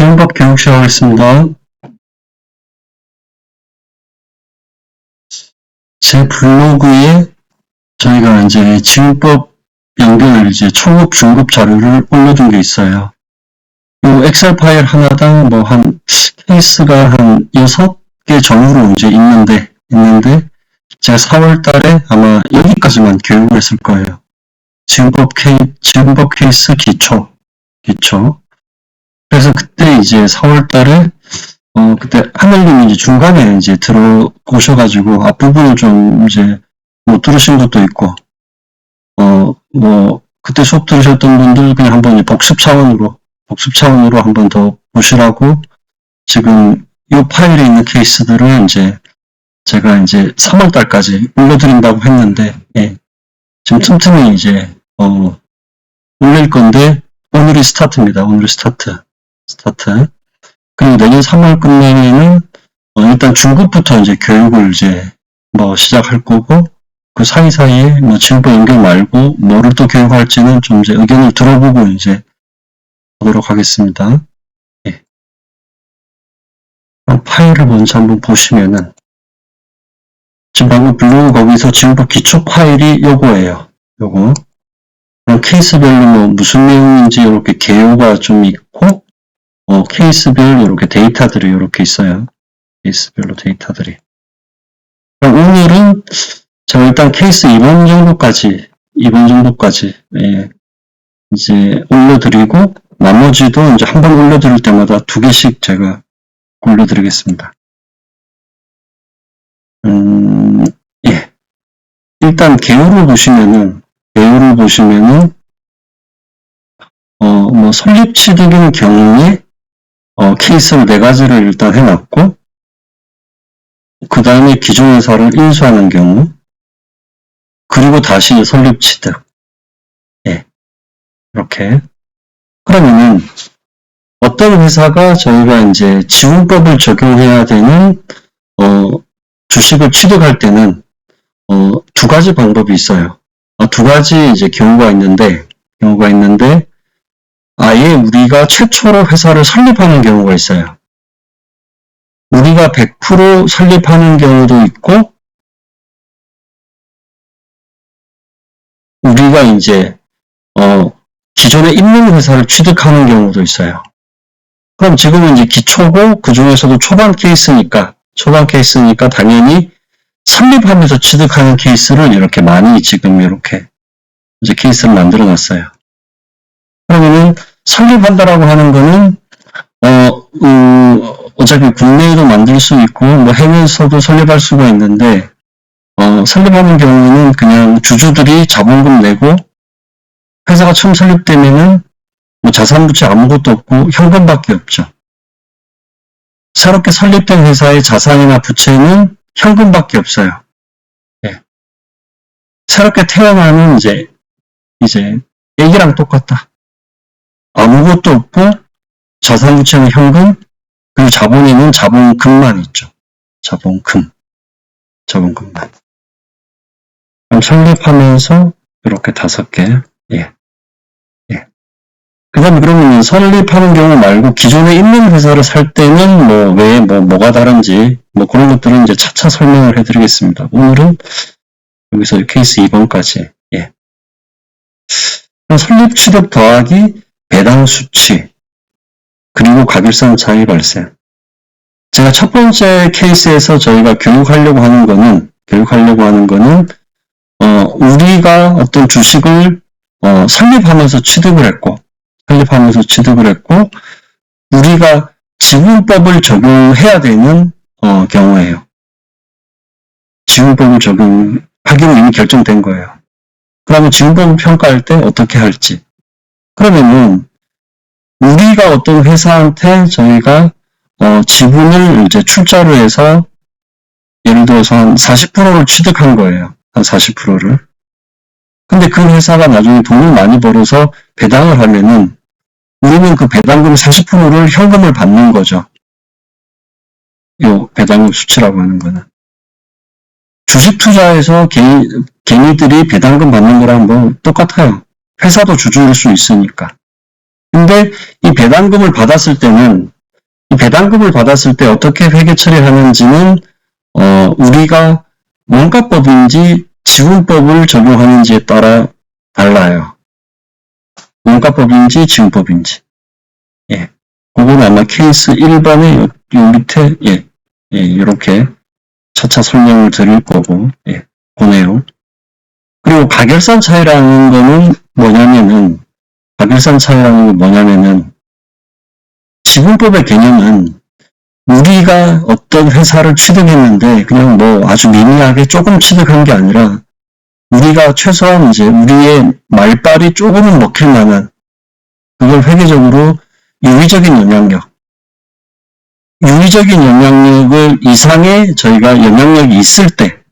지원법 교육 시작하겠습니다. 제 블로그에 저희가 이제 지원법 연결 초급, 중급 자료를 올려둔 게 있어요. 요 엑셀 파일 하나당 한 케이스가 한 6개 정도로 있는데 제가 4월 달에 아마 여기까지만 교육을 했을 거예요. 지원법 케이스 기초. 그래서 그때 4월 달에 그때 하늘님이 중간에 들어오셔가지고 앞부분을 좀 못 들으신 것도 있고 그때 수업 들으셨던 분들 그냥 한번 복습 차원으로 한번 더 보시라고 지금 이 파일에 있는 케이스들을 제가 3월 달까지 올려드린다고 했는데 지금 틈틈이 올릴 건데 오늘이 스타트입니다. 오늘이 스타트. 그리고 내년 3월 끝내면은 일단 중급부터 교육을 시작할 거고 그 사이사이에 지원법 연결 말고 뭐를 또 교육할지는 좀 의견을 들어보고 보도록 하겠습니다. 파일을 먼저 한번 보시면은 지금 방금 블로그 거기서 지원법 기초 파일이 요거예요. 요거. 케이스별로 무슨 내용인지 이렇게 개요가 좀 있고 케이스별 이렇게 데이터들이 이렇게 있어요. 케이스별로 데이터들이. 오늘은 제가 일단 케이스 2번 정도까지 올려드리고 나머지도 한 번 올려드릴 때마다 2개씩 제가 올려드리겠습니다. 일단 개요를 보시면은 설립 취득인 경우에 케이스를 4가지를 일단 해놨고 그 다음에 기존 회사를 인수하는 경우 그리고 다시 설립 취득 이렇게 그러면은 어떤 회사가 저희가 지원법을 적용해야 되는 주식을 취득할 때는 2가지 방법이 있어요. 2가지 경우가 있는데 아예 우리가 최초로 회사를 설립하는 경우가 있어요. 우리가 100% 설립하는 경우도 있고 우리가 기존에 있는 회사를 취득하는 경우도 있어요. 그럼 지금은 기초고 그 중에서도 초반 케이스니까 당연히 설립하면서 취득하는 케이스를 이렇게 많이 지금 이렇게 케이스를 만들어 놨어요. 그러면은 설립한다라고 하는 거는 어차피 국내에도 만들 수 있고 해외에서도 설립할 수가 있는데 설립하는 경우는 그냥 주주들이 자본금 내고 회사가 처음 설립되면은 자산 부채 아무것도 없고 현금밖에 없죠. 새롭게 설립된 회사의 자산이나 부채는 현금밖에 없어요. 새롭게 태어나는 애기랑 똑같다. 아무것도 없고 자산 부채는 현금 그리고 자본에는 자본금만 있죠. 자본금만. 그럼 설립하면서 이렇게 5개. 그 다음에 그러면 설립하는 경우 말고 기존에 있는 회사를 살 때는 왜 뭐가 다른지 그런 것들은 차차 설명을 해드리겠습니다. 오늘은 여기서 케이스 2번까지. 설립 취득 더하기 배당 수치 그리고 가결상 차이 발생. 제가 첫 번째 케이스에서 저희가 교육하려고 하는 거는 우리가 어떤 주식을 설립하면서 취득을 했고 우리가 지분법을 적용해야 되는 경우예요. 지분법을 적용하기로 이미 결정된 거예요. 그러면 지분법을 평가할 때 어떻게 할지. 그러면은 우리가 어떤 회사한테 저희가 지분을 출자를 해서 예를 들어서 한 40%를 취득한 거예요. 한 40%를. 근데 그 회사가 나중에 돈을 많이 벌어서 배당을 하면은 우리는 그 배당금 40%를 현금을 받는 거죠. 요 배당금 수치라고 하는 거는. 주식 투자에서 개인들이 배당금 받는 거랑 똑같아요. 회사도 주주일 수 있으니까. 근데 이 배당금을 받았을 때는 이 배당금을 받았을 때 어떻게 회계 처리하는지는 우리가 원가법인지 지분법을 적용하는지에 따라 달라요. 원가법인지 지분법인지. 예. 그건 아마 케이스 1번에 요 밑에 이렇게 차차 설명을 드릴 거고, 그 내용. 그리고 가결산 차이라는 거는 뭐냐면은, 지분법의 개념은 우리가 어떤 회사를 취득했는데 그냥 뭐 아주 미미하게 조금 취득한 게 아니라 우리가 최소한 이제 우리의 말빨이 조금은 먹힐 만한 그걸 회계적으로 유의적인 영향력을 이상의 저희가 영향력이 있을 때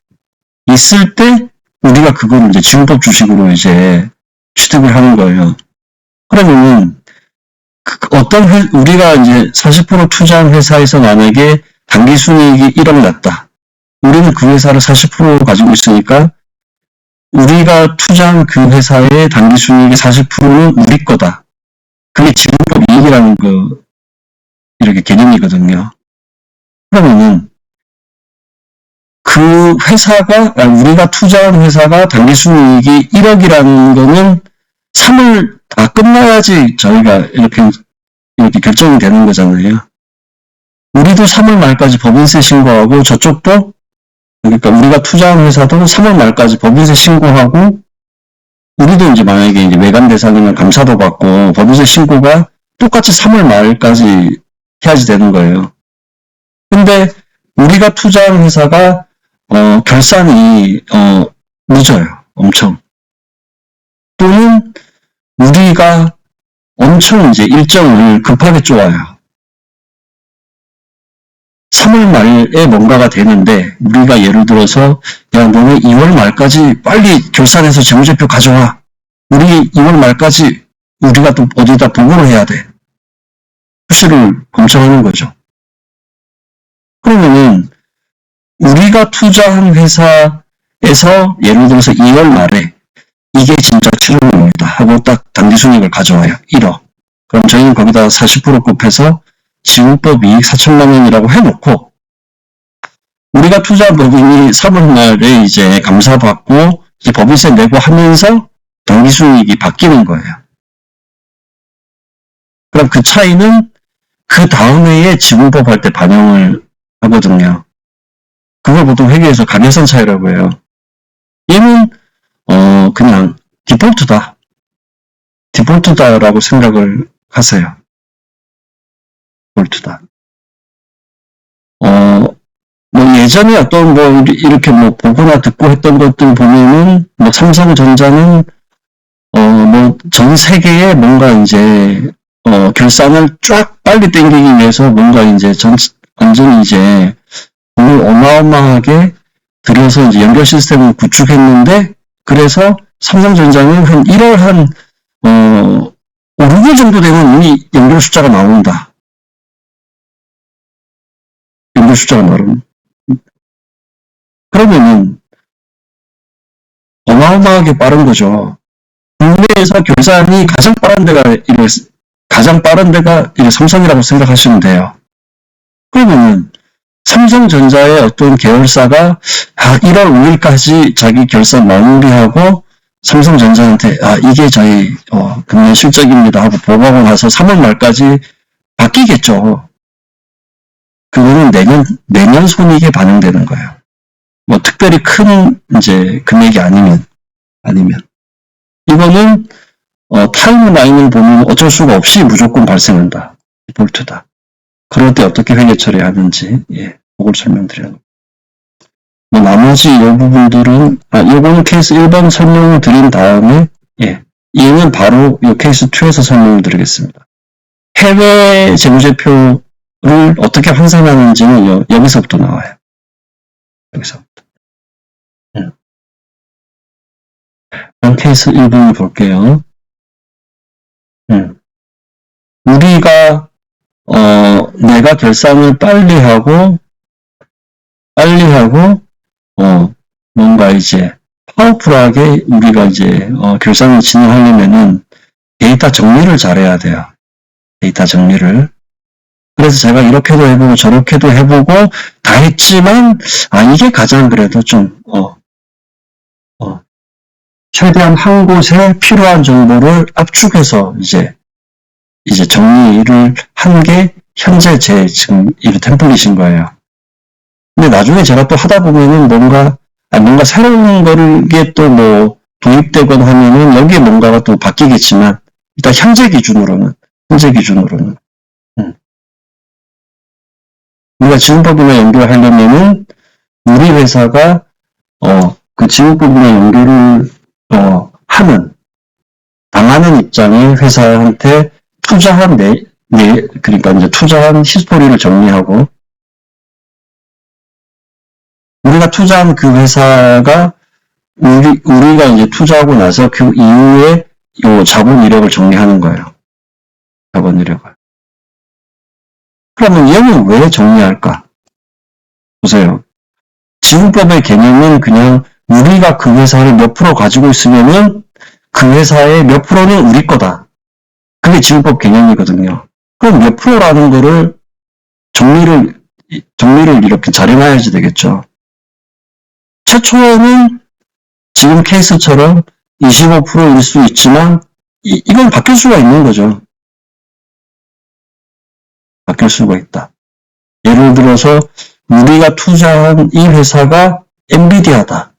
우리가 그걸 이제 지분법 주식으로 이제 취득을 하는 거예요. 그러면은 우리가 이제 40% 투자한 회사에서 만약에 당기순이익이 1억 났다. 우리는 그 회사를 40% 가지고 있으니까 우리가 투자한 그 회사의 당기순이익의 40%는 우리 거다. 그게 지분법 이익이라는 이렇게 개념이거든요. 그러면은 그 회사가 우리가 투자한 회사가 당기순이익이 1억이라는 거는 3월 다 끝나야지 저희가 이렇게 결정이 되는 거잖아요. 우리도 3월 말까지 법인세 신고하고 저쪽도 그러니까 우리가 투자한 회사도 3월 말까지 법인세 신고하고 우리도 이제 만약에 이제 외관 대상이면 감사도 받고 법인세 신고가 똑같이 3월 말까지 해야지 되는 거예요. 근데 우리가 투자한 회사가 결산이 늦어요. 엄청. 또는 우리가 엄청 이제 일정을 급하게 쪼아요. 3월 말에 뭔가가 되는데 우리가 예를 들어서 야 너네 2월 말까지 빨리 결산해서 재무제표 가져와. 우리 2월 말까지 우리가 또 어디다 보고를 해야 돼. 수시를 검증하는 거죠. 그러면은 우리가 투자한 회사에서 예를 들어서 2월 말에 이게 진짜 출연입니다 하고 딱 당기순이익을 가져와요. 1억. 그럼 저희는 거기다 40% 곱해서 지분법 이익 4천만 원이라고 해놓고 우리가 투자한 법인이 3월 말에 이제 감사받고 이제 법인세 내고 하면서 당기순이익이 바뀌는 거예요. 그럼 그 차이는 그 다음 해에 지분법 할 때 반영을 하거든요. 그걸 보통 회계에서 가결산 차이라고 해요. 얘는 그냥 디폴트다라고 생각을 하세요. 디폴트다. 뭐 예전에 어떤 뭐 이렇게 뭐 보거나 듣고 했던 것들 보면은 뭐 삼성전자는 뭐 전 세계에 뭔가 이제 결산을 쫙 빨리 땡기기 위해서 뭔가 이제 완전히 이제 돈을 어마어마하게 들여서 이제 연결 시스템을 구축했는데 그래서 삼성전자는 한 1월 한 5, 6일 정도 되면 이미 연결 숫자가 나온다. 연결 숫자가 나오는. 그러면은 어마어마하게 빠른 거죠. 국내에서 결산이 가장 빠른 데가 삼성이라고 생각하시면 돼요. 그러면은 삼성전자의 어떤 계열사가 1월 5일까지 자기 결산 마무리하고 삼성전자한테 이게 저희 금년 실적입니다 하고 보고하고 나서 3월 말까지 바뀌겠죠. 그거는 내년 손익에 반영되는 거예요. 뭐 특별히 큰 이제 금액이 아니면 이거는 타임라인을 보면 어쩔 수가 없이 무조건 발생한다. 디폴트다. 그럴 때 어떻게 회계 처리하는지 그걸 설명드려요. 뭐 나머지 이 부분들은 요거는 케이스 1번 설명을 드린 다음에 얘는 바로 이 케이스 2에서 설명을 드리겠습니다. 해외 재무제표를 어떻게 환산하는지는 여기서부터 나와요. 여기서부터. 그럼 케이스 1번을 볼게요. 우리가 내가 결산을 빨리 하고 뭔가 이제 파워풀하게 우리가 이제 결산을 진행하려면은 데이터 정리를 잘해야 돼요. 데이터 정리를. 그래서 제가 이렇게도 해보고 저렇게도 해보고 다 했지만, 이게 가장 그래도 좀, 최대한 한 곳에 필요한 정보를 압축해서 이제 정리를 한 게 현재 제 지금 이 템플릿인 거예요. 근데 나중에 제가 또 하다 보면은 뭔가 새로운 거게 또 뭐 도입되거나 하면은 여기에 뭔가가 또 바뀌겠지만, 일단 현재 기준으로는, 우리가 지문법이나 연결하려면은 우리 회사가, 그 지문법이나 연결을, 당하는 입장의 회사한테 투자한 그러니까 이제 투자한 히스토리를 정리하고, 우리가 투자한 그 회사가 우리가 이제 투자하고 나서 그 이후에 요 자본 이력을 정리하는 거예요. 자본 이력을. 그러면 얘는 왜 정리할까? 보세요. 지분법의 개념은 그냥 우리가 그 회사를 몇 프로 가지고 있으면은 그 회사의 몇 프로는 우리 거다. 그게 지분법 개념이거든요. 그럼 몇 프로라는 거를 정리를 이렇게 잘 해놔야지 되겠죠. 최초에는 지금 케이스처럼 25%일 수 있지만 이건 바뀔 수가 있는 거죠. 바뀔 수가 있다. 예를 들어서 우리가 투자한 이 회사가 엔비디아다.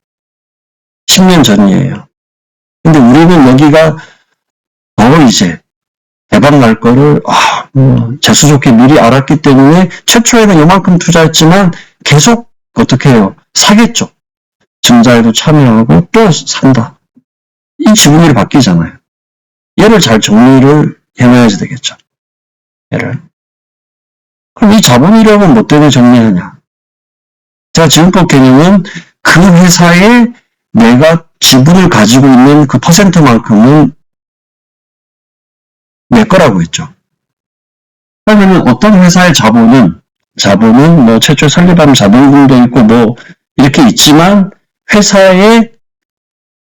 10년 전이에요. 근데 우리는 여기가 이제 대박 날 거를 재수 좋게 미리 알았기 때문에 최초에는 이만큼 투자했지만 계속 어떻게 해요? 사겠죠. 증자에도 참여하고 또 산다. 이 지분율이 바뀌잖아요. 얘를 잘 정리를 해놔야지 되겠죠. 얘를. 그럼 이 자본 이력은 뭐 때문에 정리하냐? 자, 지분법 개념은 그 회사에 내가 지분을 가지고 있는 그 퍼센트만큼은 내 거라고 했죠. 그러면 어떤 회사의 자본은 뭐 최초 설립하면 자본금도 있고 뭐 이렇게 있지만 회사의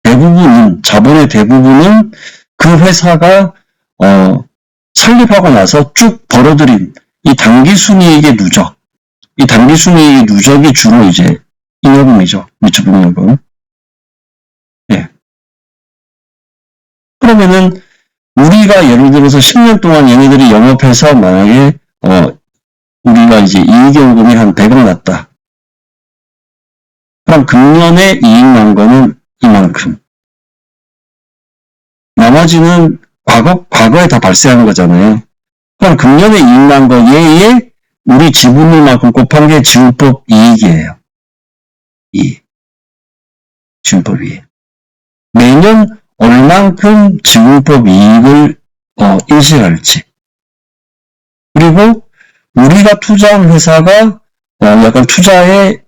대부분은, 자본의 대부분은 그 회사가 설립하고 나서 쭉 벌어들인 이 당기순이익의 누적, 이 당기순이익의 누적이 주로 이제 잉여금이죠. 미처분여금. 예. 그러면은 우리가 예를 들어서 10년 동안 얘네들이 영업해서 만약에 우리가 이제 이익요금이 한 100억 났다. 그럼 금년에 이익 난 거는 이만큼. 나머지는 과거에 다 발생한 거잖아요. 그럼 금년에 이익 난 거에 우리 지분율만큼 곱한 게 지분법 이익이에요. 지분법 이익. 매년 얼만큼 지분법 이익을 인식할지. 그리고 우리가 투자한 회사가 약간 투자에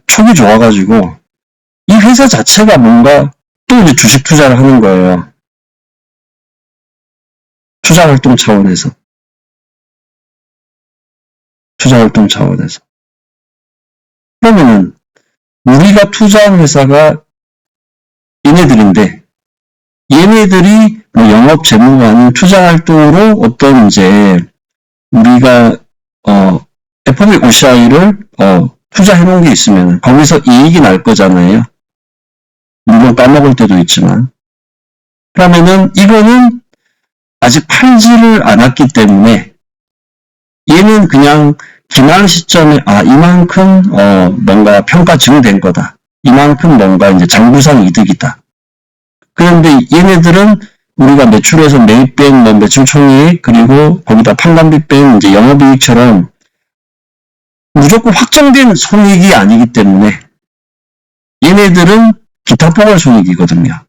촉이 좋아가지고 이 회사 자체가 뭔가 또 이제 주식 투자를 하는 거예요. 투자활동 차원에서. 그러면은 우리가 투자한 회사가 얘네들인데 얘네들이 뭐 영업 재무가 아닌 투자활동으로 어떤 이제 우리가 FVOCI를 투자해놓은 게 있으면 거기서 이익이 날 거잖아요. 물론 까먹을 때도 있지만. 그러면은 이거는 아직 팔지를 않았기 때문에 얘는 그냥 기말 시점에 이만큼 뭔가 평가 증된 거다. 이만큼 뭔가 이제 장부상 이득이다. 그런데 얘네들은 우리가 매출에서 매입 뺀 뭐 매출 총이익 그리고 거기다 판관비 뺀 이제 영업이익처럼 무조건 확정된 손익이 아니기 때문에 얘네들은 기타 포괄 손익이거든요.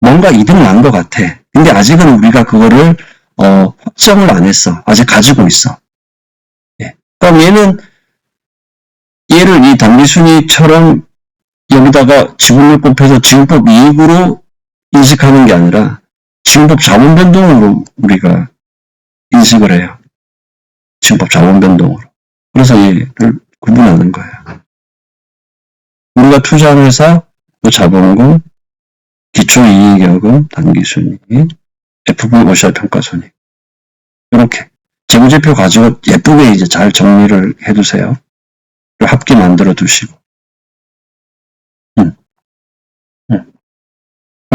뭔가 이득 난 것 같아. 근데 아직은 우리가 그거를 확정을 안 했어. 아직 가지고 있어. 예. 그럼 얘를 이 당기순이익처럼 여기다가 지분율 곱해서 지분법 이익으로 인식하는 게 아니라 지분법 자본 변동으로 우리가 인식을 해요. 지분법 자본 변동으로. 그래서 얘를 구분하는 거예요. 우리가 투자한 회사, 자본금, 기초이익여금, 당기순이익, FVOCI 평가손익. 이렇게 재무제표 가지고 예쁘게 이제 잘 정리를 해두세요. 합계 만들어 두시고.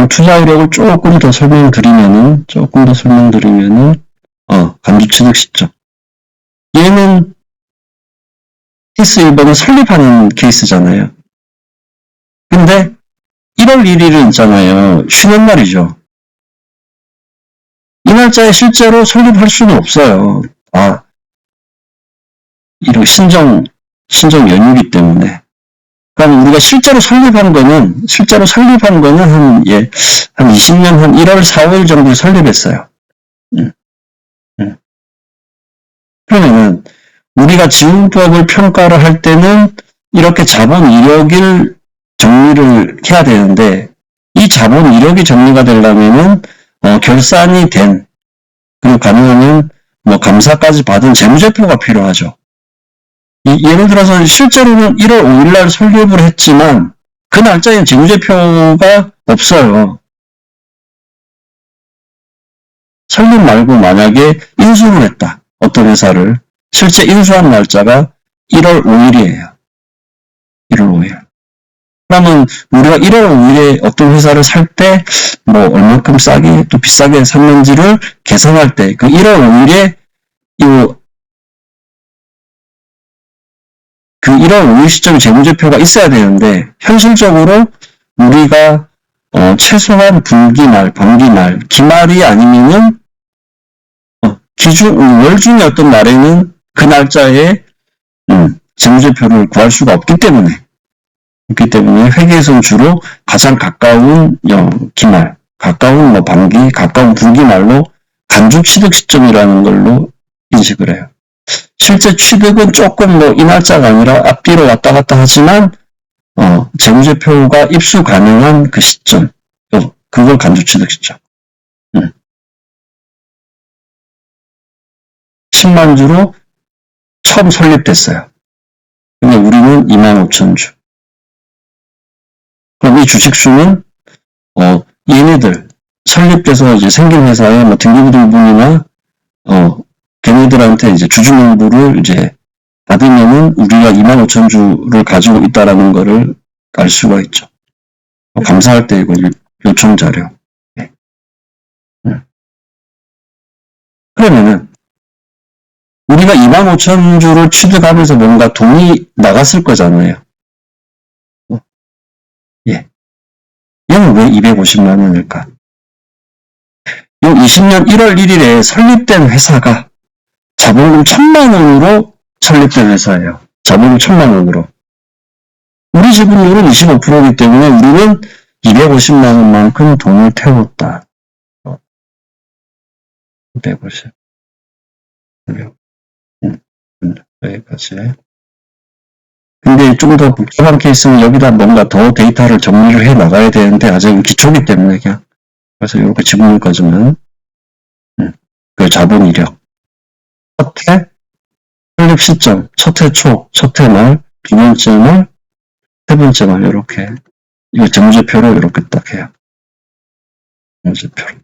투자 이력을 조금 더 설명드리면은, 간주취득 시점. 얘는 케이스 1번은 설립하는 케이스잖아요. 근데 1월 1일은 있잖아요. 쉬는 날이죠. 이 날짜에 실제로 설립할 수는 없어요. 이런 신정 연휴이기 때문에. 그럼 우리가 실제로 설립한 거는 한 20년 한 1월 4일 정도에 설립했어요. 그러면은 우리가 지분법을 평가를 할 때는 이렇게 자본 이력을 정리를 해야 되는데, 이 자본 이력이 정리가 되려면은 결산이 된, 그리고 가능하면 감사까지 받은 재무제표가 필요하죠. 예를 들어서 실제로는 1월 5일 날 설립을 했지만 그 날짜엔 재무제표가 없어요. 설립 말고 만약에 인수를 했다. 어떤 회사를. 실제 인수한 날짜가 1월 5일이에요. 1월 5일. 그러면 우리가 1월 5일에 어떤 회사를 살 때 얼만큼 싸게 또 비싸게 샀는지를 계산할 때 그 1월 5일에 그 1월 5일 시점에 재무제표가 있어야 되는데 현실적으로 우리가 최소한 분기말, 반기말, 기말이 아니면은 월 중에 어떤 날에는 그 날짜에 재무제표를 구할 수가 없기 때문에 회계에서는 주로 가장 가까운 기말, 가까운 반기, 가까운 분기말로 간주취득 시점이라는 걸로 인식을 해요. 실제 취득은 조금 이 날짜가 아니라 앞뒤로 왔다 갔다 하지만 재무제표가 입수 가능한 그 시점, 그걸 간주취득 시점. 10만 주로 처음 설립됐어요. 근데 우리는 25,000주. 그럼 이 주식수는 얘네들 설립돼서 이제 생긴 회사의 등기부등본이나 걔네들한테 이제 주주명부를 이제 받으면은 우리가 25,000주를 가지고 있다라는 거를 알 수가 있죠. 감사할 때 이거 요청 자료. 네. 그러면은 우리가 25,000주를 취득하면서 뭔가 돈이 나갔을 거잖아요. 예. 얘는 왜 250만 원일까? 이 20년 1월 1일에 설립된 회사가 자본금 1,000만 원으로 설립된 회사예요. 자본금 1,000만 원으로. 우리 지분율은 25%이기 때문에 우리는 250만 원만큼 돈을 태웠다. 250. 여기까지. 근데 좀 더 복잡한 케이스는 여기다 뭔가 더 데이터를 정리를 해 나가야 되는데 아직 기초기 때문에 그냥. 그래서 이렇게 지분율까지는 그 자본 이력. 첫해 설립 시점, 첫해 초, 첫해 말, 두 번째 말, 세 번째 말 이렇게 이거 재무제표로 이렇게 딱 해요. 재무제표로.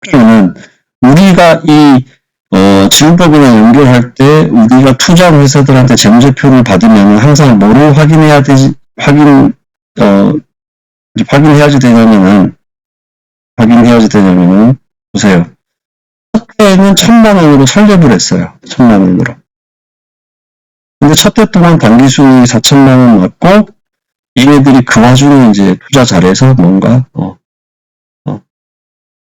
그러면 우리가 이 지분법이나 연결할 때 우리가 투자한 회사들한테 재무제표를 받으면 항상 뭐를 확인해야지 되냐면은 보세요. 첫 해에는 1,000만 원으로 설립을 했어요. 1,000만 원으로. 근데 첫 해 동안 단기수익이 4,000만 원 왔고 얘네들이 그 와중에 이제 투자 잘해서 뭔가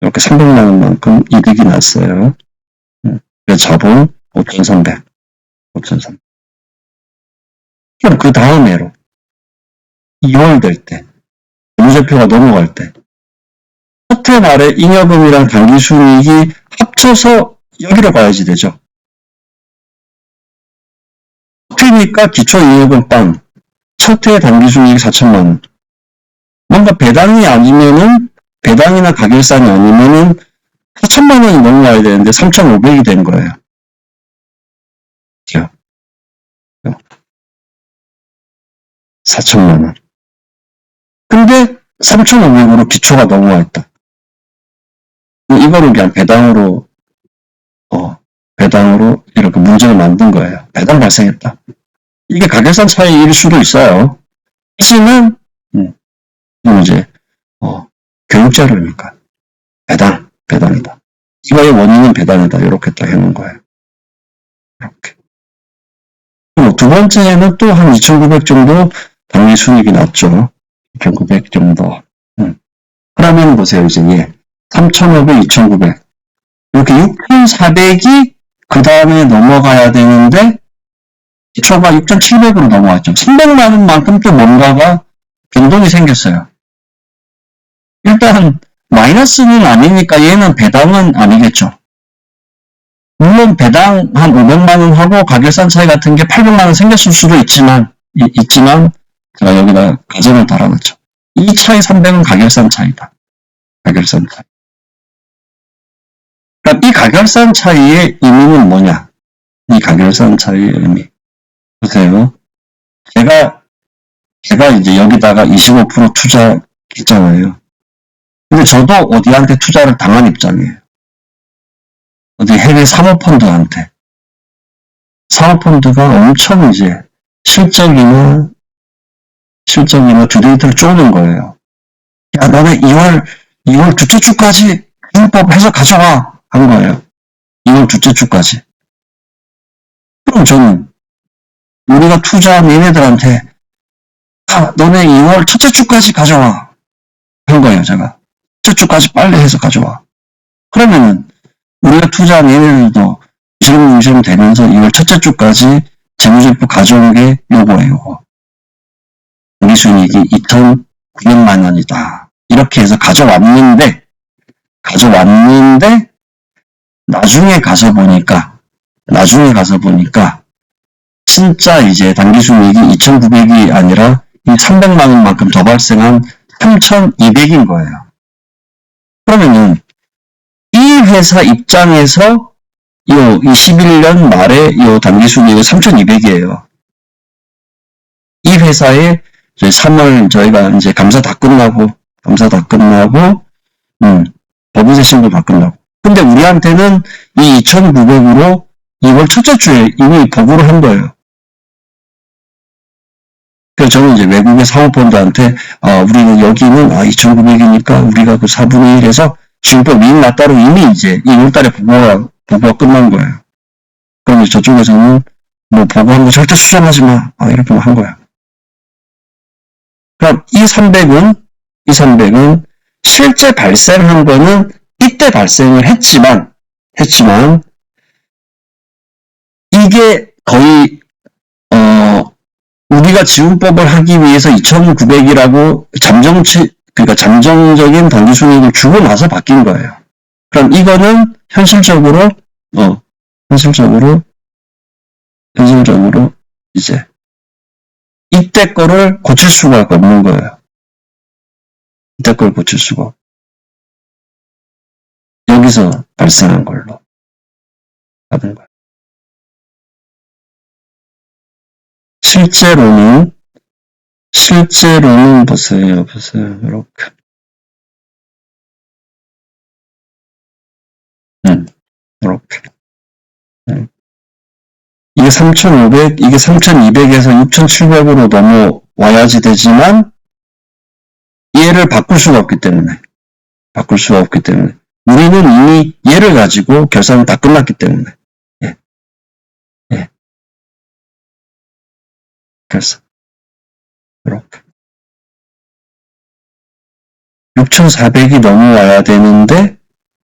이렇게 300만 원만큼 이득이 났어요. 자본 5,300. 그럼 그 다음 해로 2월 될 때, 재무제표가 넘어갈 때, 첫 해 말에 잉여금이랑 단기순이익이 합쳐서 여기로 가야지 되죠. 첫 해니까 기초잉여금 빵, 첫 해 단기순이익 4,000만 원. 뭔가 배당이 아니면은, 배당이나 가결산이 아니면은 4,000만 원이 넘어가야 되는데 3,500이 된 거예요. 그죠? 4,000만 원. 근데 3,500으로 기초가 넘어와 있다. 이거를 그냥 배당으로 배당으로 이렇게 문제를 만든 거예요. 배당 발생했다. 이게 가결산 차이일 수도 있어요. 하지만 이제 교육자료니까 배당이다. 이거의 원인은 배당이다. 이렇게 딱 해놓은 거예요. 이렇게. 그리고 두 번째는 또 한 2,900 정도 당일 순이익이 났죠. 2,900 정도. 그러면 보세요. 이제 3,500, 2,900. 이렇게 6,400이 그 다음에 넘어가야 되는데 기초가 6,700으로 넘어왔죠. 300만 원만큼 또 뭔가가 변동이 생겼어요. 일단 마이너스는 아니니까 얘는 배당은 아니겠죠. 물론 배당 한 500만 원하고 가결산 차이 같은 게 800만 원 생겼을 수도 있지만 제가 여기다 가정을 달아놨죠. 이 차이 300은 가결산 차이다. 가결산 차이. 그러니까 이 가결산 차이의 의미는 뭐냐? 이 가결산 차이의 의미. 보세요. 제가 이제 여기다가 25% 투자했잖아요. 근데 저도 어디한테 투자를 당한 입장이에요. 어디 해외 사모펀드한테. 사모펀드가 엄청 이제 실적이나 듀데이터를 쪼는 거예요. 야, 너네 2월 둘째 주까지 기준법 해서 가져와. 한 거예요. 2월 둘째 주까지. 그럼 저는 우리가 투자한 얘네들한테 너네 2월 첫째 주까지 가져와. 한 거예요, 제가. 첫째 주까지 빨리 해서 가져와. 그러면은 우리가 투자한 얘네들도 유실금 되면서 2월 첫째 주까지 재무제표 가져온 게 요거예요. 당기순이익이 2,900만 원이다. 이렇게 해서 가져왔는데 나중에 가서 보니까 진짜 이제 당기순이익이 2,900이 아니라 이 300만 원만큼 더 발생한 3,200인 거예요. 그러면은 이 회사 입장에서 요 21년 말에 요 당기순이익은 3,200이에요. 이 회사에 3월 저희가 이제 감사 다 끝나고 법인세 신고 다 끝나고. 근데 우리한테는 이 2,900으로 2월 첫째 주에 이미 보고를 한 거예요. 그래서 저는 이제 외국의 사모펀드한테 우리는 여기는 2,900이니까 우리가 그 4분의 1에서 지금법 이익 났다로 이미 이제 2월달에 보고가 끝난 거예요. 그럼 저쪽에서는 뭐 보고한 거 절대 수정하지 마. 이렇게 한 거야. 그럼 이 300은 실제 발생한 거는 이때 발생을 했지만 이게 거의 우리가 지원법을 하기 위해서 2,900이라고 잠정적인 당기순이익을 주고 나서 바뀐 거예요. 그럼 이거는 현실적으로 이제 이때 거를 고칠 수가 없는 거예요. 이때 걸 고칠 수가 없고 여기서 발생한 걸로 하는 거예요. 실제로는 보세요. 이렇게. 이렇게. 이게 3,500, 이게 3,200에서 6,700으로 넘어와야지 되지만 얘를 바꿀 수가 없기 때문에 우리는 이미 얘를 가지고 결산이 다 끝났기 때문에 그래서 이렇게 6,400이 넘어와야 되는데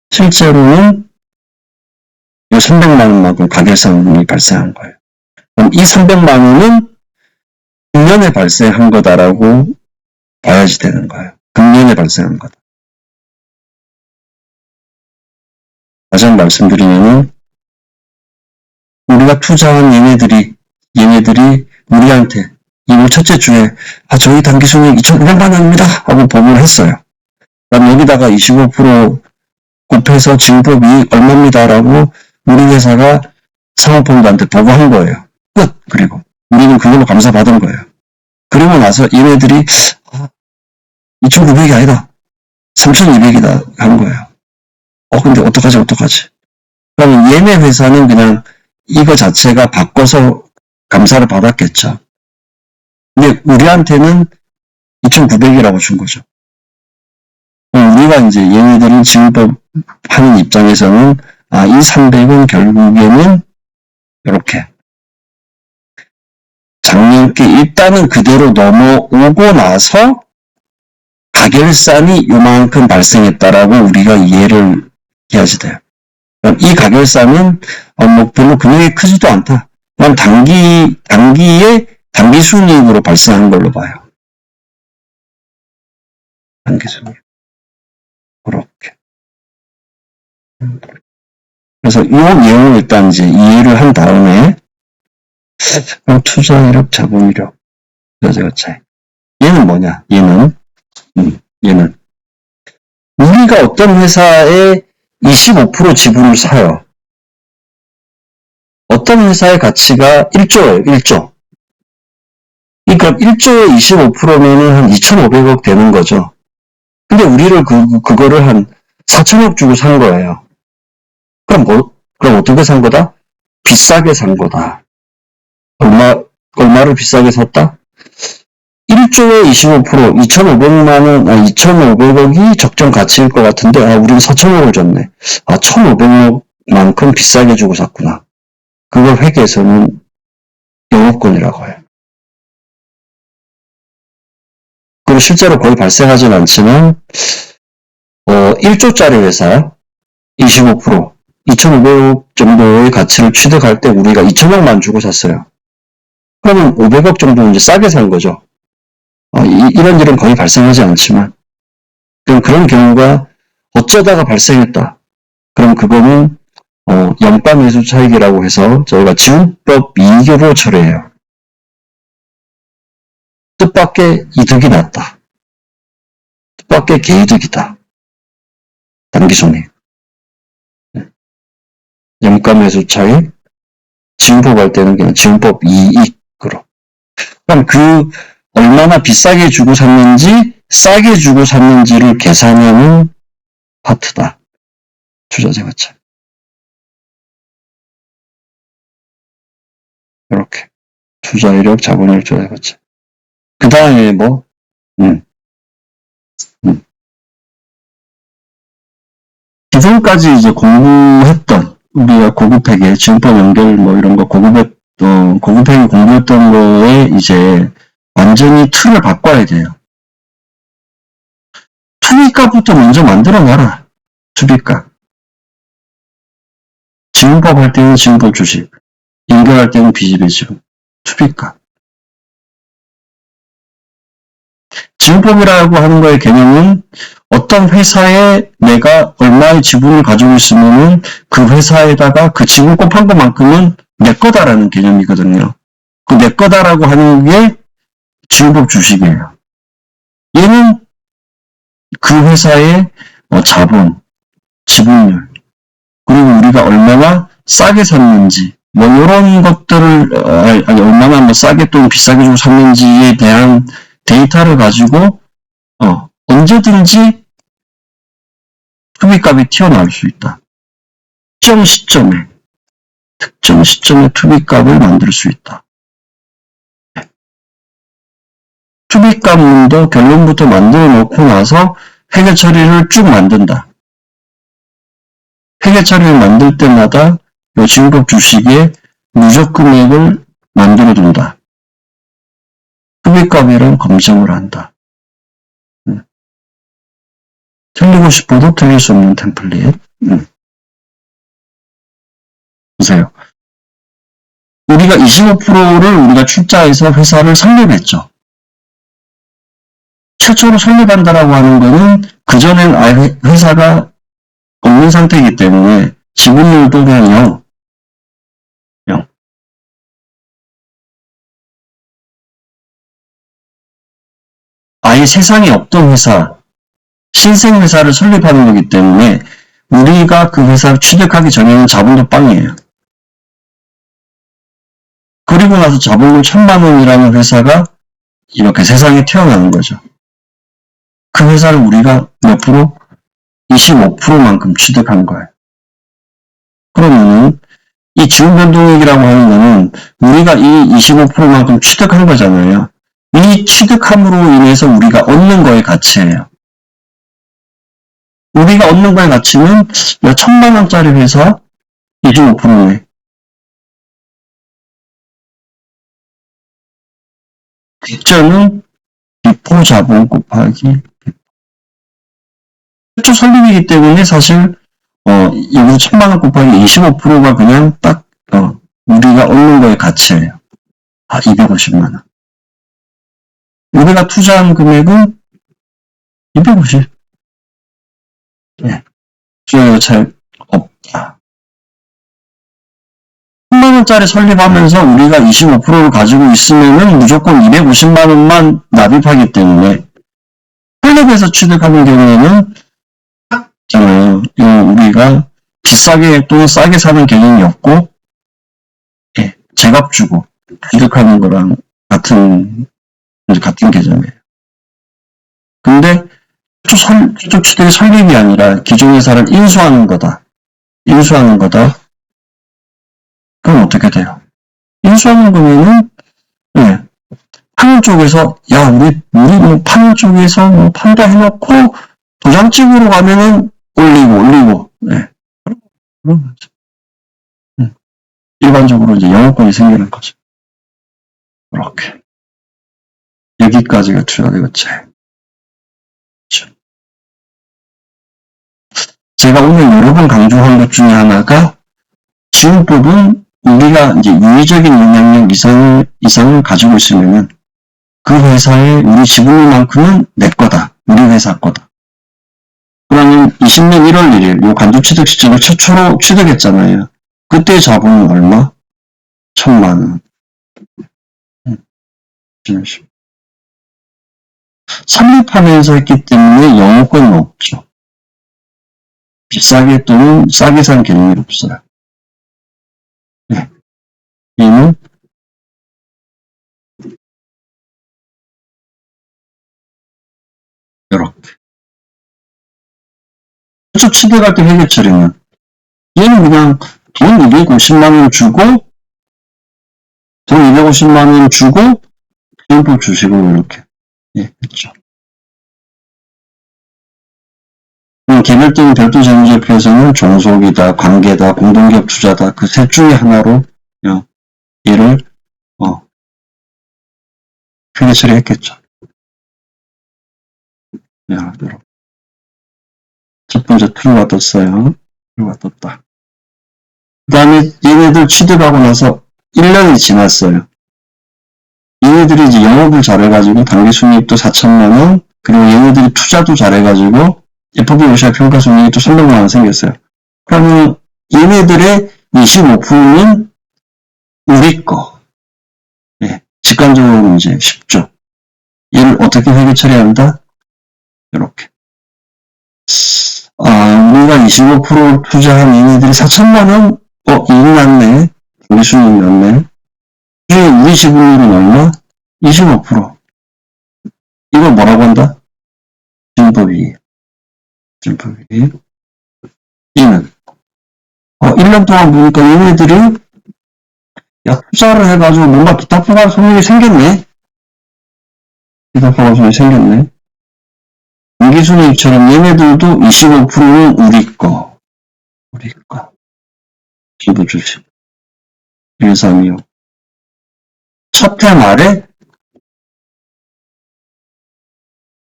실제로는 이 300만 원만큼 가결상이 발생한 거예요. 그럼 이 300만 원은 금년에 발생한 거다라고 봐야지 되는 거예요. 금년에 발생한 거다. 다시 한번 말씀드리면은 우리가 투자한 얘네들이 우리한테 2월 첫째 주에 저희 당기순이익 2,900만 원입니다 하고 보고를 했어요. 그럼 여기다가 25% 곱해서 지급법 이익 얼마입니다라고 우리 회사가 사모펀드한테 보고한 거예요. 끝. 그리고 우리는 그걸로 감사받은 거예요. 그리고 나서 얘네들이 2,900이 아니다. 3,200이다 한 거예요. 근데 어떡하지? 그러면 얘네 회사는 그냥 이거 자체가 바꿔서 감사를 받았겠죠. 근데 우리한테는 2,900이라고 준 거죠. 우리가 이제 얘네들은 지급법 하는 입장에서는 이 300은 결국에는 이렇게 작년께 일단은 그대로 넘어오고 나서 가결산이 요만큼 발생했다라고 우리가 이해를 해야지 돼요. 그럼 이 가결산은 뭐 별로 금액이 크지도 않다. 그냥 단기 순이익으로 발생한 걸로 봐요. 단기 순이익. 그렇게. 그래서 이 내용을 일단 이제 이해를 한 다음에 투자 이력, 자본 이력, 투자 차이. 얘는 뭐냐? 얘는 우리가 어떤 회사에 25% 지분을 사요. 어떤 회사의 가치가 1조예요. 1조. 그러니까 1조에 25%면은 한 2,500억 되는 거죠. 근데 우리를 그거를 한 4천억 주고 산 거예요. 그럼 어떻게 산 거다? 비싸게 산 거다. 얼마를 비싸게 샀다? 1조에 25%, 2,500억이 적정 가치일 것 같은데, 우리는 4천억을 줬네. 1,500억만큼 비싸게 주고 샀구나. 그걸 회계에서는 영업권이라고 해요. 그리고 실제로 거의 발생하진 않지만, 1조짜리 회사, 25%, 2,500억 정도의 가치를 취득할 때 우리가 2천억만 주고 샀어요. 그러면 500억 정도 이제 싸게 산 거죠. 이런 일은 거의 발생하지 않지만, 그런 경우가 어쩌다가 발생했다. 그럼 그거는, 영가 매수 차익이라고 해서 저희가 지분법 이익으로 처리해요. 뜻밖의 이득이 났다. 뜻밖의 개이득이다. 단기손익. 영가 매수 차익, 지분법 할 때는 그냥 지분법 이익으로. 그럼 얼마나 비싸게 주고 샀는지, 싸게 주고 샀는지를 계산하는 파트다. 투자자가차. 이렇게. 투자 이력, 자본이력, 투자자가차. 그 다음에 기존까지 이제 공부했던, 우리가 고급회계, 지분법 연결 이런 거 고급회계 공부했던 거에 이제 완전히 틀을 바꿔야 돼요. 투비값부터 먼저 만들어놔라. 투비값. 지분법 할 때는 지분법 주식, 연결할 때는 비집의 지분. 투비값. 지분법이라고 하는 거의 개념은 어떤 회사에 내가 얼마의 지분을 가지고 있으면은 그 회사에다가 그 지분 곱한 것만큼은 내 거다라는 개념이거든요. 그 내 거다라고 하는 게 지분법 주식이에요. 얘는 그 회사의 자본, 지분율, 그리고 우리가 얼마나 싸게 샀는지, 이런 것들을, 얼마나 싸게 또는 비싸게 주고 샀는지에 대한 데이터를 가지고, 언제든지 투비값이 튀어나올 수 있다. 특정 시점에 투비값을 만들 수 있다. 투비값문도 결론부터 만들어 놓고 나서 회계 처리를 쭉 만든다. 회계 처리를 만들 때마다 이 지분법 주식의 누적 금액을 만들어 둔다. 투비값이랑 검증을 한다. 틀리고 싶어도 틀릴 수 없는 템플릿. 보세요. 우리가 25%를 우리가 출자해서 회사를 설립했죠. 최초로 설립한다라고 하는 거는 그전엔 아예 회사가 없는 상태이기 때문에 지분율도 그냥 0. 아예 세상에 없던 회사, 신생 회사를 설립하는 거기 때문에 우리가 그 회사를 취득하기 전에는 자본도 빵이에요. 그리고 나서 자본금 1,000만 원이라는 회사가 이렇게 세상에 태어나는 거죠. 그 회사를 우리가 몇 프로? 25%만큼 취득한 거예요. 그럼 뭐냐면 이 지분 변동액이라고 하는 거는 우리가 이 25%만큼 취득한 거잖아요. 이 취득함으로 인해서 우리가 얻는 거의 가치예요. 우리가 얻는 거의 가치는 1,000만 원짜리 회사 25%네. 뒷전은 비포 자본 곱하기 최초 설립이기 때문에 사실 여기서 1,000만 원 곱하기 25%가 그냥 딱 우리가 얻는 거의 가치예요. 250만 원. 우리가 투자한 금액은 250. 네. 주요 잘 없다. 10만 원짜리 설립하면서 우리가 25%를 가지고 있으면은 무조건 250만 원만 납입하기 때문에 설립해서 취득하는 경우에는 있잖아요. 우리가 비싸게 또는 싸게 사는 개념이 없고 제값 주고 취득하는 거랑 같은 개념이에요. 근데 최초 취득의 설립이 아니라 기존 회사를 인수하는 거다. 인수하는 거다. 그럼 어떻게 돼요? 인수하는 거면은 파는 쪽에서 우리 뭐 파는 쪽에서 뭐 판다 해놓고 도장집으로 가면은 올리고 그런 거죠. 일반적으로 이제 영업권이 생기는 거죠. 이렇게 여기까지가 투자 되겠지. 제가 오늘 여러 번 강조한 것 중에 하나가 지분법은 우리가 이제 유의적인 영향력 이상을 가지고 있으면은 그 회사의 우리 지분만큼은 내 거다. 우리 회사 거다. 그러면 20년 1월 1일 요 간주 취득 시점을 최초로 취득했잖아요. 그때 자본은 얼마? 1,000만 원. 설립하면서 했기 때문에 영업권은 없죠. 비싸게 또는 싸게 산 개념이 없어요. 얘는 이렇게. 최초 취득할 때 회계 처리는 얘는 그냥 돈 250만 원 주고 지분법 주시고 이렇게 했죠. 개별적인 별도 재무제표에서는 종속이다, 관계다, 공동기업 투자다 그 셋 중에 하나로 얘를 회계 처리했겠죠. 첫 번째 true가 떴어요. true가 떴다. 그 다음에 얘네들 취득하고 나서 1년이 지났어요. 얘네들이 이제 영업을 잘해가지고 당기순이익도 4,000만 원, 그리고 얘네들이 투자도 잘해가지고 FBOCI 평가순이익이 또 300만 원 생겼어요. 그러면 얘네들의 25%는 우리 거. 직관적으로 이제 쉽죠. 얘를 어떻게 회계 처리한다? 이렇게. 우리가 25% 투자한 얘네들이 4,000만 원? 이익 났네. 당기순이익 났네. 우리 지분율은 얼마? 25%. 이걸 뭐라고 한다? 지분법이. 얘는 1년 동안 보니까 얘네들이 투자를 해가지고 뭔가 기타 포괄 손익이 생겼네. 당기순이익처럼 얘네들도 25%는 우리 거. 지분 주식. 1, 3, 2, 5. 첫 해 말에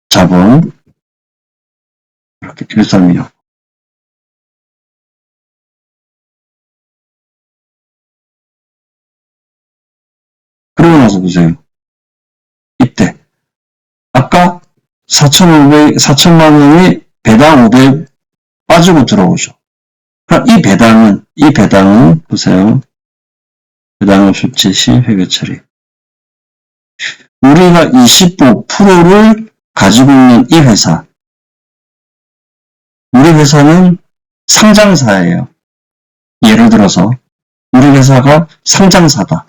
자본 이렇게 1, 3, 2, 5. 그러고 나서 보세요. 이때 아까 4,000만 원이 배당 500 빠지고 들어오죠. 그럼 이 배당은 보세요. 배당을 조치 시 회계 처리. 우리가 25%를 가지고 있는 이 회사. 우리 회사는 상장사예요. 예를 들어서 우리 회사가 상장사다.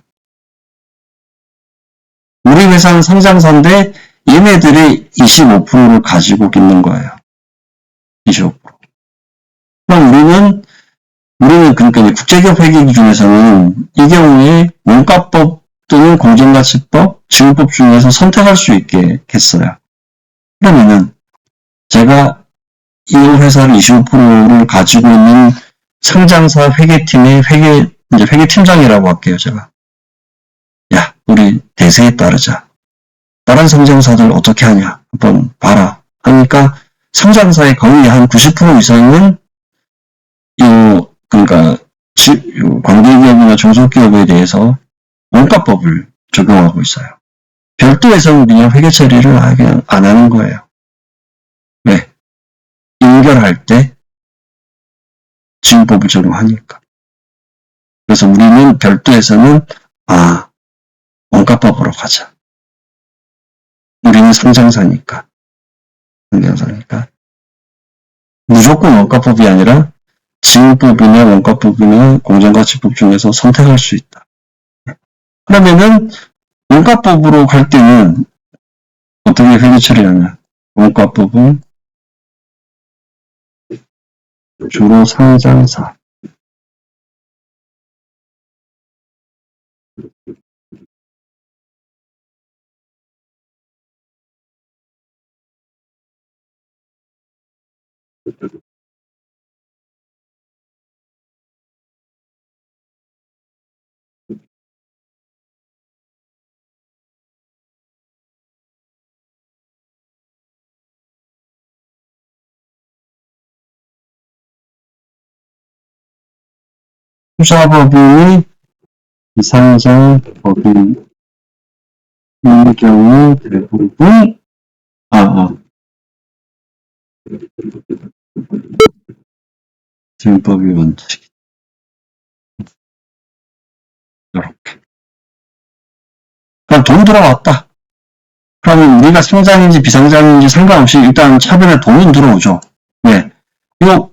우리 회사는 상장사인데 얘네들이 25%를 가지고 있는 거예요. 25%. 그럼 우리는 그러니까 이제 국제기업 회계 기준에서는 이 경우에 원가법 또는 공정가치법, 지급법 중에서 선택할 수 있게 했어요. 그러면은 제가 이 회사를 25%를 가지고 있는 상장사 회계팀의 회계팀장이라고 할게요, 제가. 야, 우리 대세에 따르자. 다른 상장사들 어떻게 하냐? 한번 봐라. 하니까 상장사의 거의 한 90% 이상은 그러니까 관계기업이나 중소기업에 대해서 원가법을 적용하고 있어요. 별도에서는 그냥 회계 처리를 그냥 안 하는 거예요. 왜? 인결할 때 지급법을 적용하니까. 그래서 우리는 별도에서는 원가법으로 가자. 우리는 상장사니까. 무조건 원가법이 아니라 지급법이나 원가법이나 공정가치법 중에서 선택할 수 있다. 그러면은 원가법으로 갈 때는 어떻게 회계 처리하냐? 원가법은 주로 상장사. 투자법인이 비상장법인인 경우 대부분 지급법이 원칙. 이렇게. 그럼 돈 들어왔다. 그러면 우리가 상장인지 비상장인지 상관없이 일단 차변에 돈은 들어오죠. 네. 이거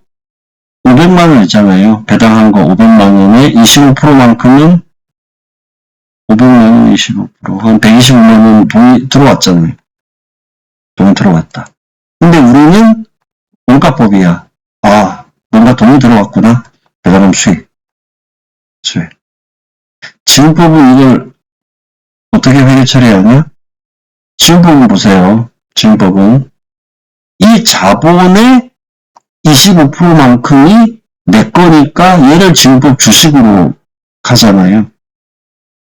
500만 원 있잖아요. 배당한 거 500만 원에 25%만큼은 500만 원 25%, 한 125만 원 돈이 들어왔잖아요. 돈 들어왔다. 근데 우리는 원가법이야. 뭔가 돈이 들어왔구나. 배당금 수익. 지급법은 이걸 어떻게 회계 처리하냐? 지급법은 보세요. 지급법은 이 자본의 25%만큼이 내 거니까 얘를 지급법 주식으로 가잖아요.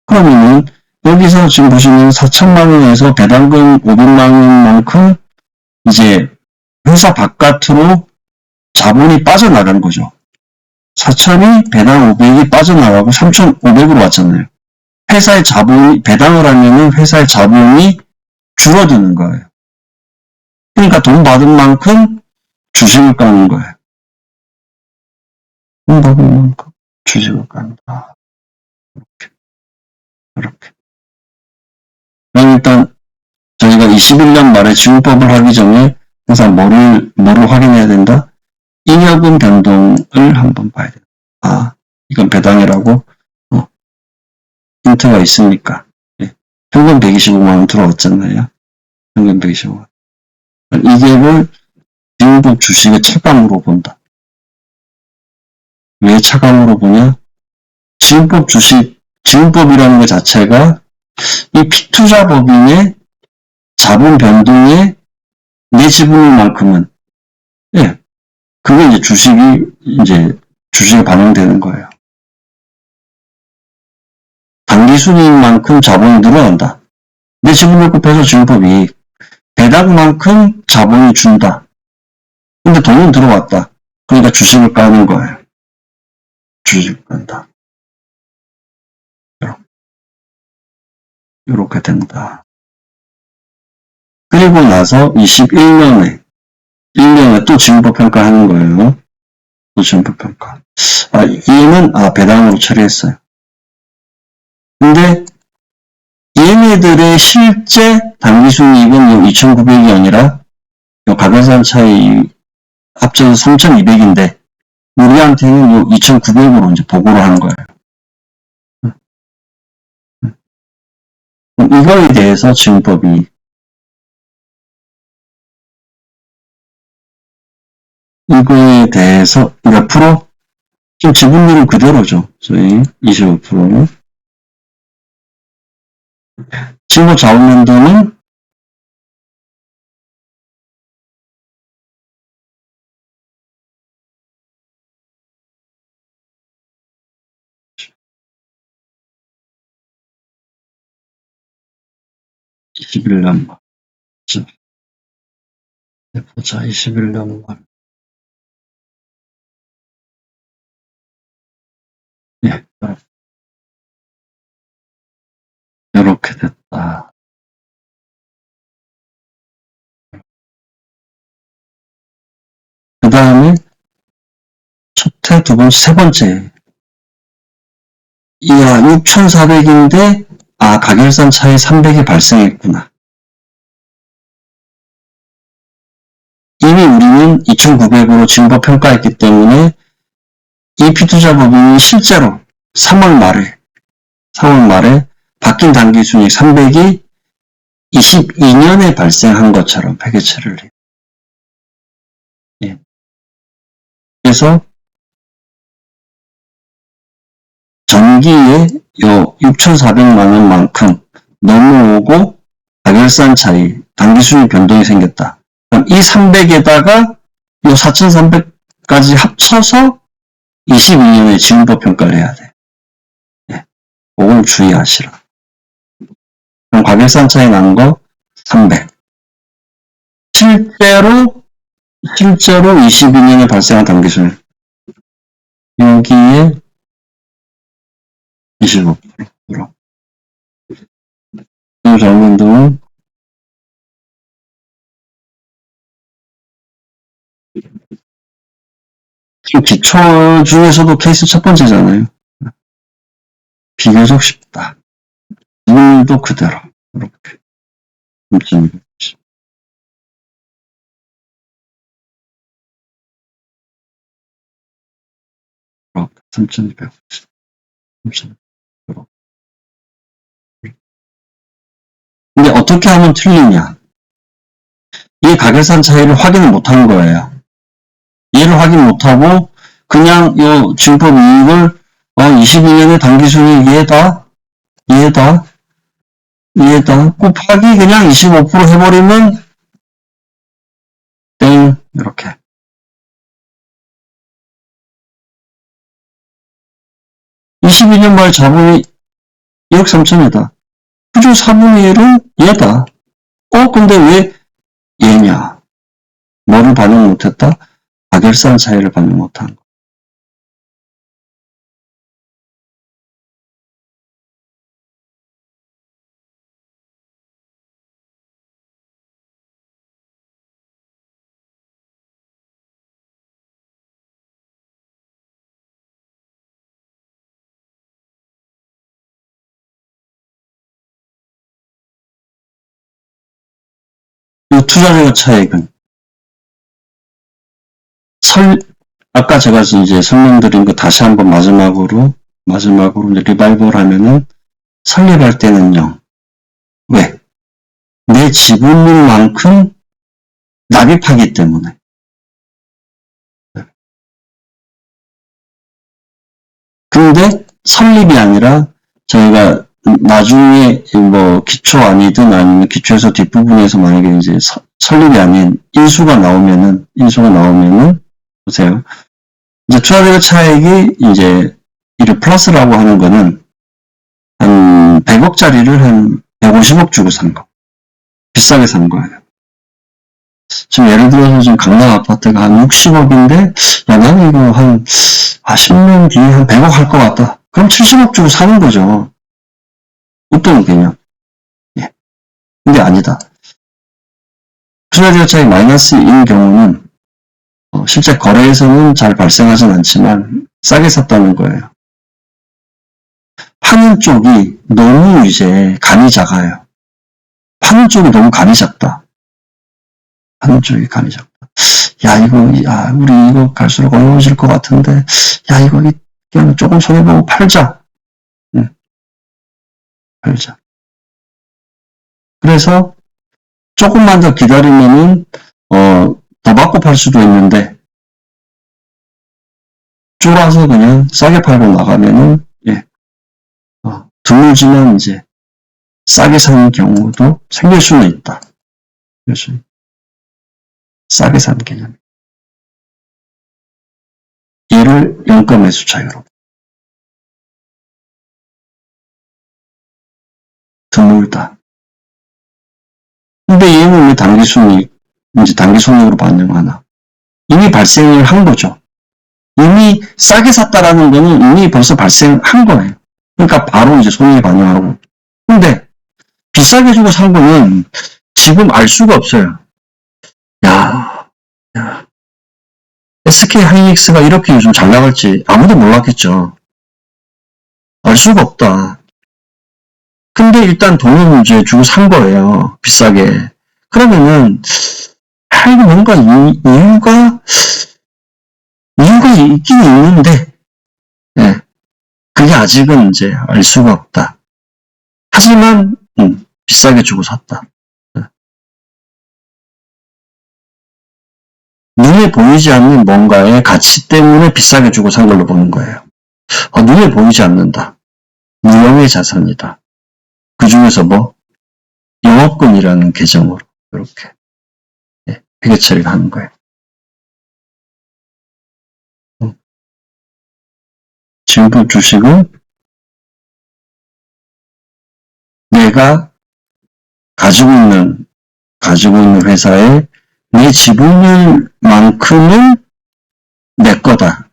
그러면은 여기서 지금 보시면 4천만 원에서 배당금 500만 원만큼 이제 회사 바깥으로 자본이 빠져나가는 거죠. 4천이 배당 500이 빠져나가고 3,500으로 왔잖아요. 회사의 자본이 배당을 하면은 회사의 자본이 줄어드는 거예요. 그러니까 돈 받은 만큼 주식을 까는 거예요. 돈 받은 만큼 주식을 깐다. 이렇게. 그럼 일단 저희가 21년 말에 지급법을 하기 전에 항상 뭐를 확인해야 된다? 잉여금 변동을 한번 봐야 된다. 이건 배당이라고 힌트가 있으니까. 현금 125만 원 들어왔잖아요. 현금 125만 원. 이게를 지급법 주식의 차감으로 본다. 왜 차감으로 보냐? 지급법 주식, 지급법이라는 것 자체가 이 피투자법인의 자본 변동에 내 지분만큼은, 그게 이제 주식에 반영되는 거예요. 당기순이익만큼 자본이 늘어난다. 내 지분을 곱해서 지급법이 배당만큼 자본이 준다. 근데 돈은 들어왔다. 그러니까 주식을 까는 거예요. 주식을 깐다. 이렇게 된다. 그리고 나서 21년에 1년에 또 지급법 평가하는 거예요. 또 지급법 평가. 얘는 배당으로 처리했어요. 근데 얘네들의 실제 당기순이익은 2,900이 아니라 가계산 차이 합쳐서 3,200인데 우리한테는 2,900으로 이제 보고를 하는 거예요. 이거에 대해서 지급법이 이거에 대해서 몇 프로? 지금 지분율은 그대로죠. 저희 25%는. 실무 자원연도는 21년 말. 보자, 21년 말. 예, 이렇게 됐다. 그 다음에 첫해, 두 번째, 세 번째. 이야, 6,400인데, 가결산 차이 300이 발생했구나. 이미 우리는 2,900으로 징벌 평가했기 때문에 EP투자법인이 실제로 3월 말에 바뀐 단기순이익 300이 22년에 발생한 것처럼 회계처리를 해요. 예. 그래서 전기에 요 6,400만 원만큼 넘어오고 가결산 차이, 단기순이익 변동이 생겼다. 그럼 이 300에다가 요 4,300까지 합쳐서 22년에 지분법 평가를 해야 돼. 예. 그걸 주의하시라. 그럼 가결산 차이 난 거 300. 실제로 22년에 발생한 단기순이익. 여기에 25%. 이 정도는 기초 중에서도 케이스 첫 번째잖아요. 비교적 쉽다. 이율도 그대로. 이렇게. 3,210. 이렇게. 3,250. 3,200. 근데 어떻게 하면 틀리냐? 이 가결산 차이를 확인을 못한 거예요. 얘를 확인 못하고 그냥 요 징법 이익을 22년의 단기순이익 얘다 곱하기 그냥 25% 해버리면 땡 이렇게. (22년) 말 자본이 1억 3천이다. 그중 4분의 1은 얘다. 근데 왜 얘냐? 뭐를 반영 못했다? 가결산 차이를 반영 못한 거. 이 투자자의 차익은 아까 제가 이제 설명드린 거 다시 한번 마지막으로 이제 리바이벌 하면은 설립할 때는 0. 왜? 내 지분율만큼 납입하기 때문에. 근데 설립이 아니라 저희가 나중에 뭐 기초 아니든 아니면 기초에서 뒷부분에서 만약에 이제 설립이 아닌 인수가 나오면은 보세요. 이제 투자자 차익이 이제 이를 플러스라고 하는 거는 한 100억짜리를 한 150억 주고 산 거. 비싸게 산 거예요. 지금 예를 들어서 지금 강남 아파트가 한 60억인데 야 나는 이거 한 10년 뒤에 한 100억 할 것 같다. 그럼 70억 주고 사는 거죠. 어떤 개념? 예. 근데 아니다. 투자자 차익 마이너스인 경우는 실제 거래에서는 잘 발생하진 않지만 싸게 샀다는 거예요. 파는 쪽이 너무 이제 간이 작아요. 파는 쪽이 너무 간이 작다. 파는 쪽이 간이 작다. 우리 이거 갈수록 어려워질 것 같은데, 이거 그냥 조금 손해보고 팔자. 응. 팔자. 그래서 조금만 더 기다리면은, 더 받고 팔 수도 있는데, 쫄아서 그냥 싸게 팔고 나가면은, 예, 드물지만 이제 싸게 사는 경우도 생길 수는 있다. 그래서 싸게 사는 개념. 얘를 연가 매수 차익으로. 드물다. 근데 얘는 왜 단기순이익, 이제 단기손익으로 반영하나? 이미 발생을 한 거죠. 이미 싸게 샀다라는 거는 이미 벌써 발생한 거예요. 그러니까 바로 이제 손익이 반영하고. 근데 비싸게 주고 산 거는 지금 알 수가 없어요. 야, SK 하이닉스가 이렇게 요즘 잘 나갈지 아무도 몰랐겠죠. 알 수가 없다. 근데 일단 돈은 이제 주고 산 거예요. 비싸게. 그러면은, 이거 뭔가 이유가 있긴 있는데, 예. 그게 아직은 이제 알 수가 없다. 하지만, 비싸게 주고 샀다. 눈에 보이지 않는 뭔가의 가치 때문에 비싸게 주고 산 걸로 보는 거예요. 눈에 보이지 않는다. 무형의 자산이다. 그 중에서 뭐, 영업권이라는 계정으로, 이렇게, 회계 처리를 하는 거예요. 지금 주식은 내가 가지고 있는 회사에 내 지분율만큼은 내 거다.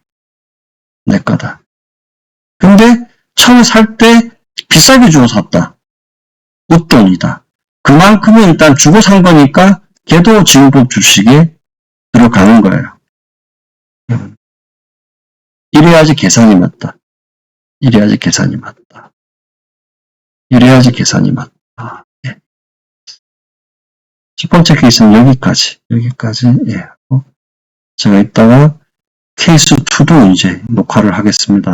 근데 처음에 살 때 비싸게 주고 샀다. 웃돈이다. 그만큼은 일단 주고 산 거니까 걔도 지분법 주식에 들어가는 거예요. 이래야지 계산이 맞다. 이래야지 계산이 맞다. 예. 첫 번째 케이스는 여기까지. 예. 제가 이따가 케이스 2도 이제 녹화를 하겠습니다.